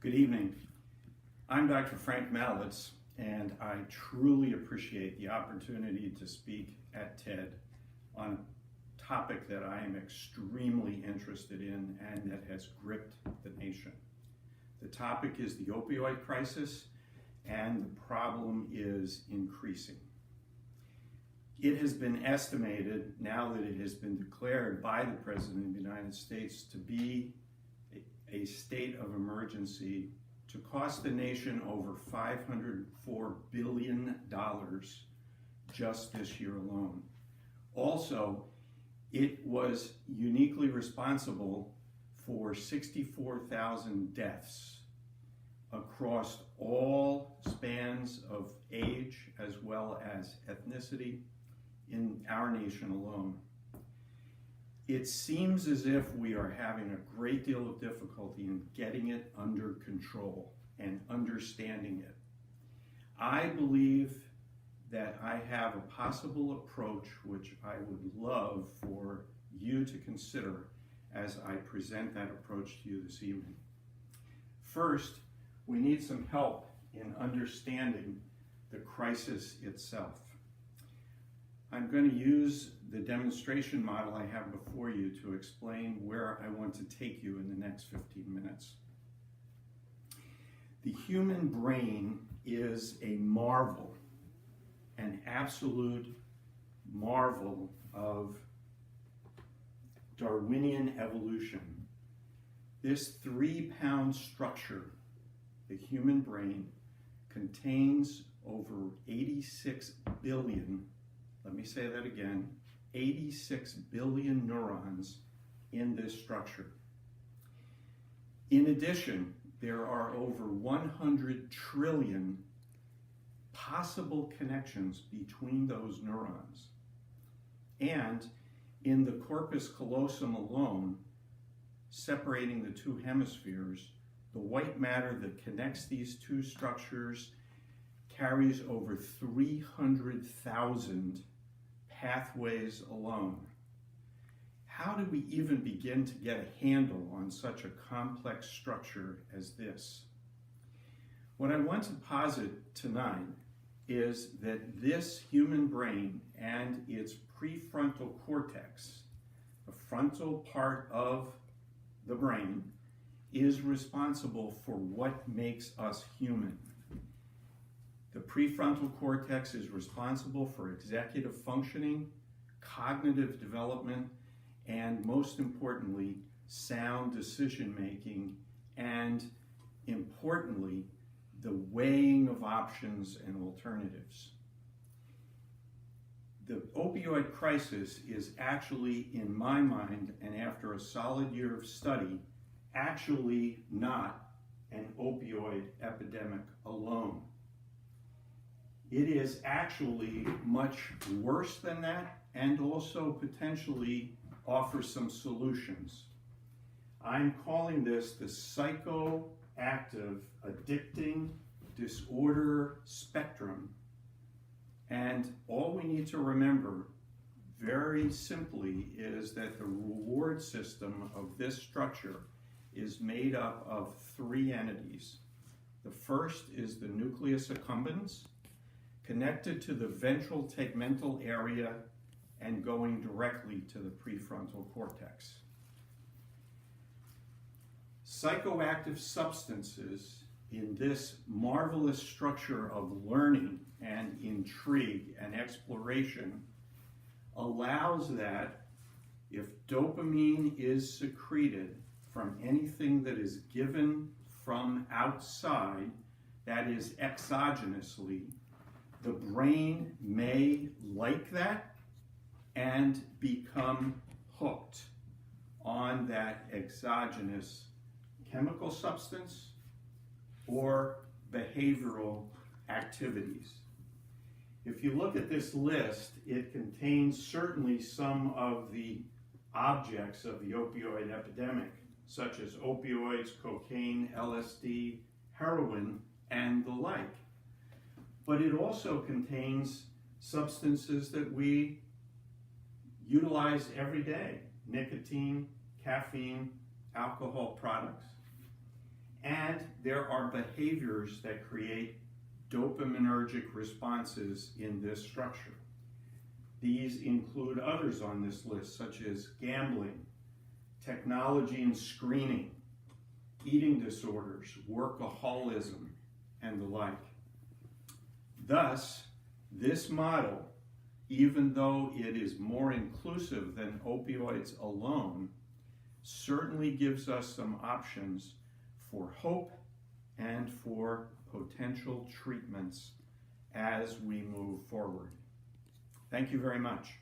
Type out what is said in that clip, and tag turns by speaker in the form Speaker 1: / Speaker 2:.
Speaker 1: Good evening. I'm Dr. Frank Malitz, and I truly appreciate the opportunity to speak at TED on a topic that I am extremely interested in and that has gripped the nation. The topic is the opioid crisis, and the problem is increasing. It has been estimated, now that it has been declared by the President of the United States, to be a state of emergency, to cost the nation over $504 billion just this year alone. Also, it was uniquely responsible for 64,000 deaths across all spans of age as well as ethnicity in our nation alone. It seems as if we are having a great deal of difficulty in getting it under control and understanding it. I believe that I have a possible approach which I would love for you to consider as I present that approach to you this evening. First, we need some help in understanding the crisis itself. I'm going to use the demonstration model I have before you to explain where I want to take you in the next 15 minutes. The human brain is a marvel, an absolute marvel of Darwinian evolution. This 3-pound structure, the human brain, contains over 86 billion, let me say that again, 86 billion neurons in this structure. In addition, there are over 100 trillion possible connections between those neurons. And in the corpus callosum alone, separating the two hemispheres, the white matter that connects these two structures carries over 300,000 pathways alone. How do we even begin to get a handle on such a complex structure as this? What I want to posit tonight is that this human brain and its prefrontal cortex, the frontal part of the brain, is responsible for what makes us human. The prefrontal cortex is responsible for executive functioning, cognitive development, and most importantly, sound decision making, and importantly, the weighing of options and alternatives. The opioid crisis is actually, in my mind, and after a solid year of study, actually not an opioid epidemic alone. It is actually much worse than that, and also potentially offers some solutions. I'm calling this the psychoactive addicting disorder spectrum. And all we need to remember very simply is that the reward system of this structure is made up of 3 entities. The first is the nucleus accumbens, connected to the ventral tegmental area and going directly to the prefrontal cortex. Psychoactive substances in this marvelous structure of learning and intrigue and exploration allows that if dopamine is secreted from anything that is given from outside, that is exogenously, the brain may like that and become hooked on that exogenous chemical substance or behavioral activities. If you look at this list, it contains certainly some of the objects of the opioid epidemic, such as opioids, cocaine, LSD, heroin, and the like. But it also contains substances that we utilize every day: nicotine, caffeine, alcohol products. And there are behaviors that create dopaminergic responses in this structure. These include others on this list, such as gambling, technology and screening, eating disorders, workaholism, and the like. Thus, this model, even though it is more inclusive than opioids alone, certainly gives us some options for hope and for potential treatments as we move forward. Thank you very much.